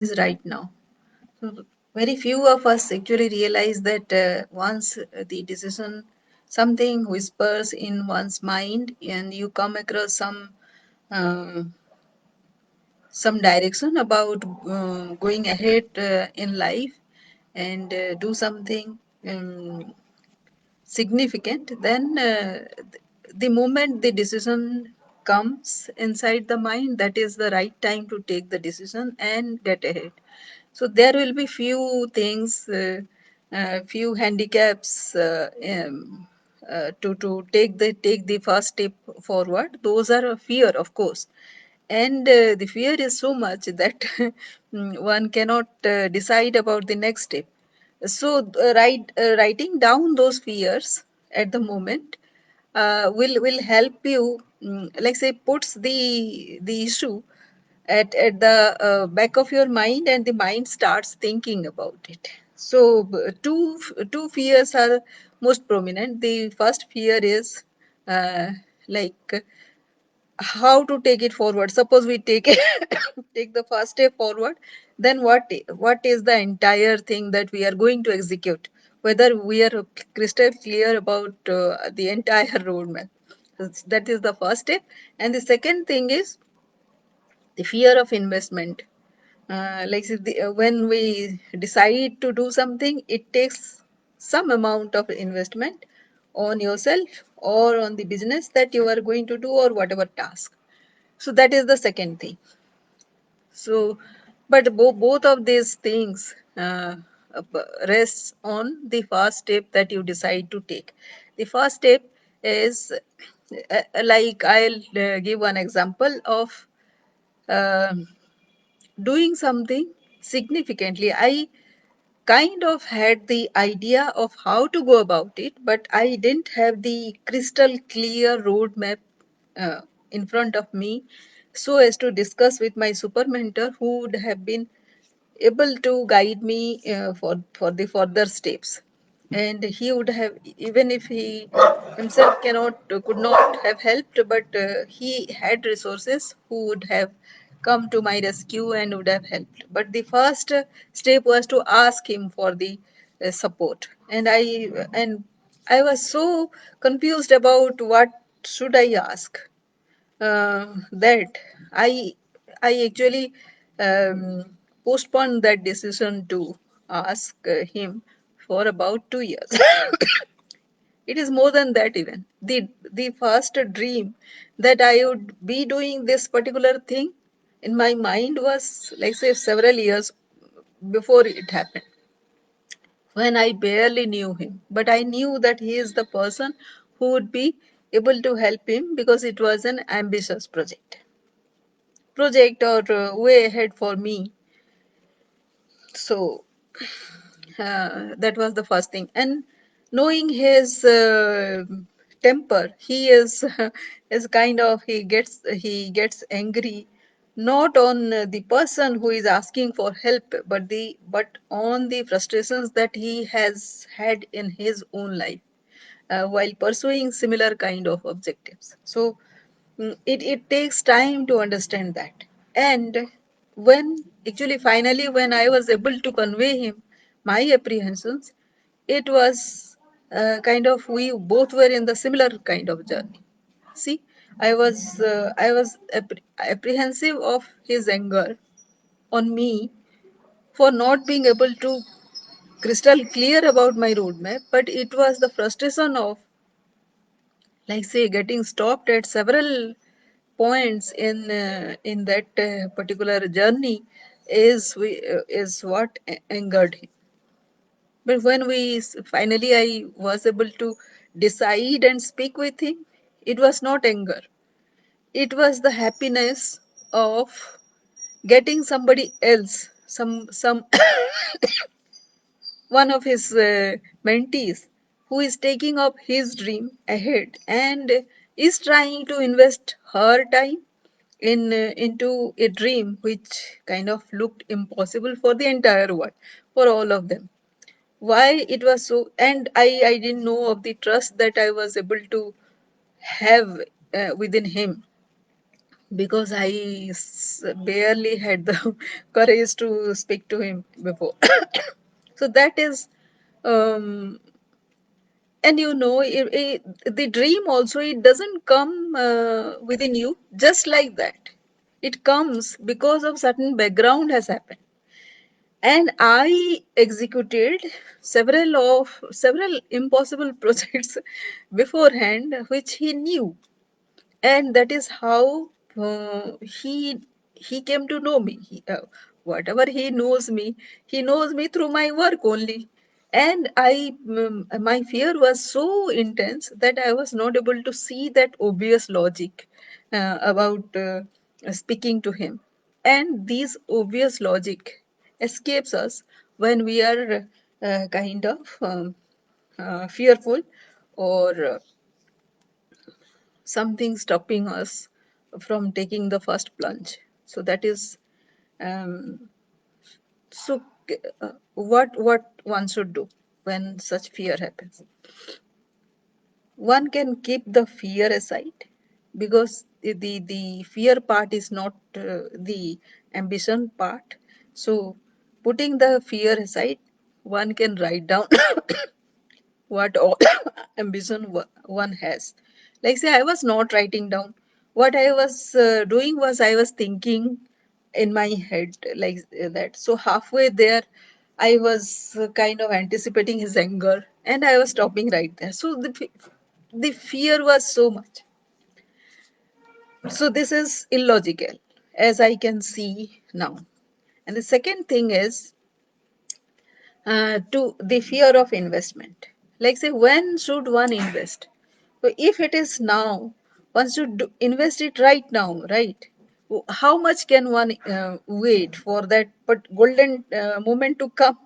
is right now. So very few of us actually realize that once the decision, something whispers in one's mind, and you come across uh, some direction about going ahead in life and do something significant, then the moment the decision comes inside the mind, that is the right time to take the decision and get ahead. So there will be few things, few handicaps to take the first step forward. Those are a fear, of course, and the fear is so much that one cannot decide about the next step. So writing down those fears at the moment will help you, like say, puts the issue at the back of your mind, and the mind starts thinking about it. So two fears are most prominent. The first fear is like how to take it forward. Suppose we take it take the first step forward, then what is the entire thing that we are going to execute, whether we are crystal clear about the entire roadmap. That is the first step. And the second thing is the fear of investment. When we decide to do something, it takes some amount of investment on yourself or on the business that you are going to do, or whatever task. So that is the second thing. So, but both of these things rests on the first step that you decide to take. The first step is like I'll give one example of uh, doing something significantly. I kind of had the idea of how to go about it, but I didn't have the crystal clear roadmap uh, in front of me so as to discuss with my super mentor, who would have been able to guide me for the further steps. And he would have, even if he himself could not have helped, but he had resources who would have come to my rescue and would have helped. But the first step was to ask him for the support. And I was so confused about what should I ask, that I I actually postponed that decision to ask him for about 2 years. It is more than that even. The first dream that I would be doing this particular thing in my mind was, like say, several years before it happened, when I barely knew him. But I knew that he is the person who would be able to help him, because it was an ambitious project or way ahead for me. So that was the first thing. And knowing his temper, he is is kind of, he gets angry not on the person who is asking for help, but on the frustrations that he has had in his own life while pursuing similar kind of objectives. So it takes time to understand that. And when actually finally when I was able to convey him my apprehensions, it was kind of, we both were in the similar kind of journey. See, I was apprehensive of his anger on me for not being able to crystal clear about my roadmap, but it was the frustration of, like say, getting stopped at several points in that particular journey is what angered him. But when finally I was able to decide and speak with him, it was not anger, it was the happiness of getting somebody else, some one of his mentees, who is taking up his dream ahead and is trying to invest her time into a dream which kind of looked impossible for the entire world, for all of them. Why it was so, and I didn't know of the trust that I was able to have within him, because barely had the courage to speak to him before. So that is, um, and the dream also, it doesn't come within you just like that. It comes because of certain background has happened. And I executed several impossible projects beforehand, which he knew, and that is how he came to know me. Whatever he knows me through my work only. And my fear was so intense that I was not able to see that obvious logic about speaking to him. And these obvious logic escapes us when we are kind of fearful, or something stopping us from taking the first plunge. So that is, um, so what one should do when such fear happens. One can keep the fear aside, because the fear part is not the ambition part. So putting the fear aside, one can write down what all ambition one has. Like, say, I was not writing down. What I was doing was, I was thinking in my head like that. So halfway there, I was kind of anticipating his anger, and I was stopping right there. So the fear was so much. So this is illogical, as I can see now. And the second thing is, to the fear of investment. Like, say, when should one invest? So if it is now, one should invest it right now, right? How much can one wait for that but golden moment to come?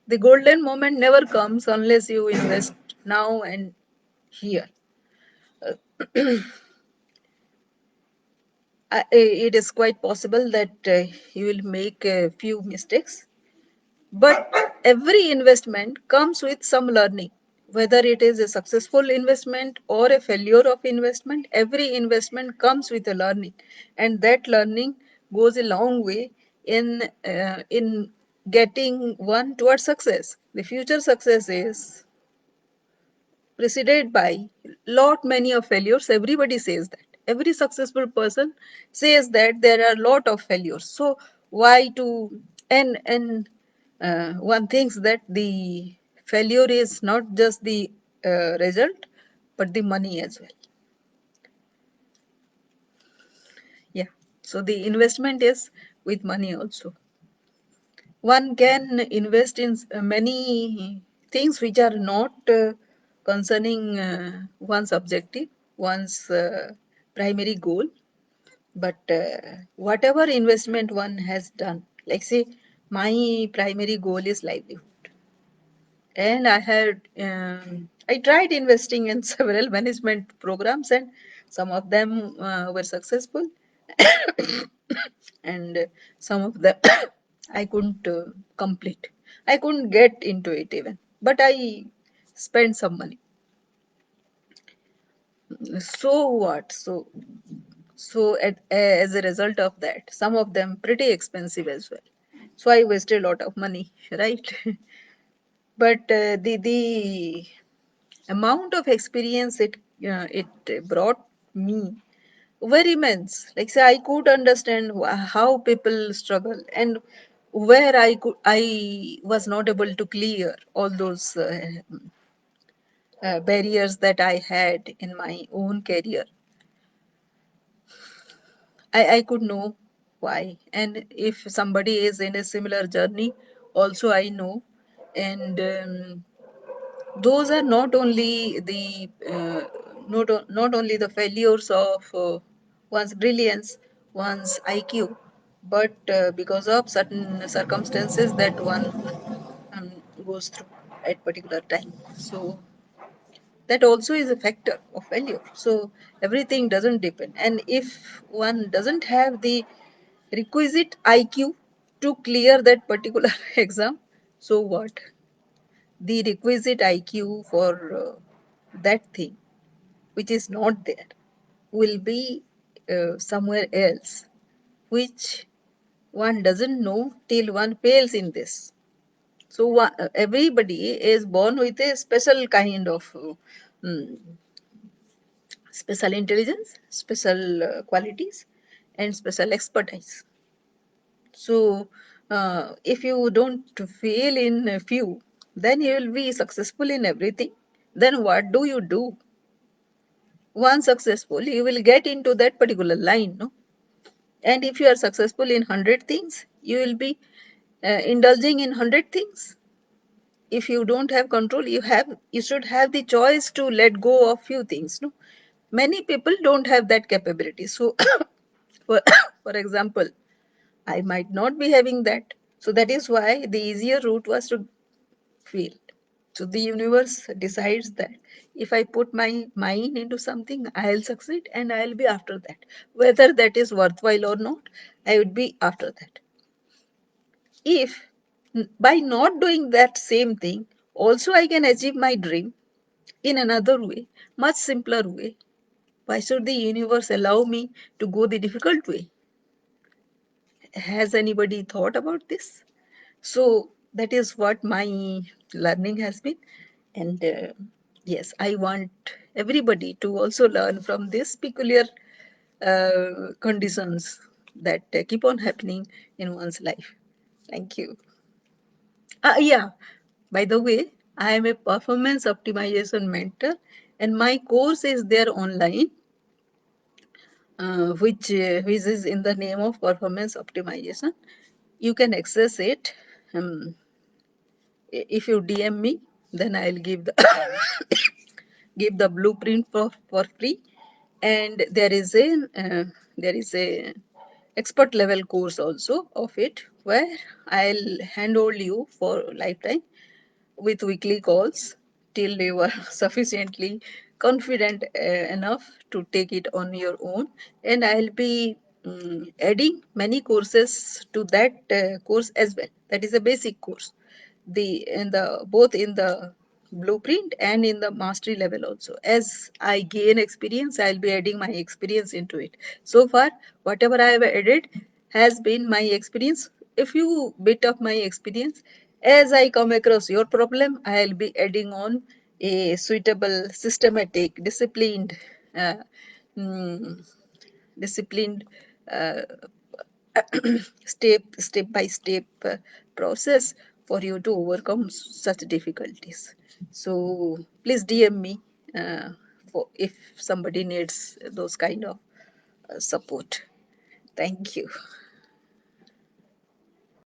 The golden moment never comes unless you invest now and here. It is quite possible that you will make a few mistakes, but every investment comes with some learning. Whether it is a successful investment or a failure of investment, every investment comes with a learning, and that learning goes a long way in getting one towards success. The future success is preceded by lot many of failures. Everybody says that. Every successful person says that there are lot of failures. So why to, and one thinks that the failure is not just the result, but the money as well. Yeah. So the investment is with money also. One can invest in many things which are not concerning one's objective, one's primary goal. But whatever investment one has done, like, say, my primary goal is livelihood, and I tried investing in several management programs, and some of them were successful, and some of them I couldn't complete. I couldn't get into it even, but I spent some money. So what? So as a result of that, some of them pretty expensive as well. So I wasted a lot of money, right? But the amount of experience it brought me were immense. Like, say, I could understand how people struggle, and where I was not able to clear all those barriers that I had in my own career. I could know why. And if somebody is in a similar journey, also I know. And those are not only the not only the failures of one's brilliance, one's IQ, but because of certain circumstances that one um, goes through at particular time. So that also is a factor of failure. So everything doesn't depend. And if one doesn't have the requisite IQ to clear that particular exam, so what? The requisite IQ for that thing, which is not there, will be somewhere else, which one doesn't know till one fails in this. So everybody is born with a special kind of mm, special intelligence, special qualities, and special expertise. So if you don't fail in a few, then you will be successful in everything. Then what do you do? Once successful, you will get into that particular line, no? And if you are successful in 100 things, you will be indulging in 100 things. If you don't have control, you should have the choice to let go of few things, no? Many people don't have that capability. So for, for example, I might not be having that. So that is why the easier route was to fail. So the universe decides that if I put my mind into something, I'll succeed and I'll be after that. Whether that is worthwhile or not, I would be after that. If by not doing that same thing, also I can achieve my dream in another way, much simpler way, why should the universe allow me to go the difficult way? Has anybody thought about this? So that is what my learning has been. And yes, I want everybody to also learn from this peculiar conditions that keep on happening in one's life. Thank you. Yeah, by the way, I am a performance optimization mentor, and my course is there online, which is in the name of performance optimization. You can access it. Um, if you DM me, then I'll give the give the blueprint for free. And there is a expert level course also of it, where I'll handhold you for lifetime with weekly calls till you are sufficiently confident enough to take it on your own. And I'll be adding many courses to that course as well. That is a basic course, the in the both in the blueprint and in the mastery level also. As I gain experience, I'll be adding my experience into it. So far, whatever I have added has been my experience, a few bit of my experience. As I come across your problem, I'll be adding on a suitable, systematic, uh, mm, disciplined uh, step by step process for you to overcome such difficulties. So please DM me for if somebody needs those kind of support. Thank you.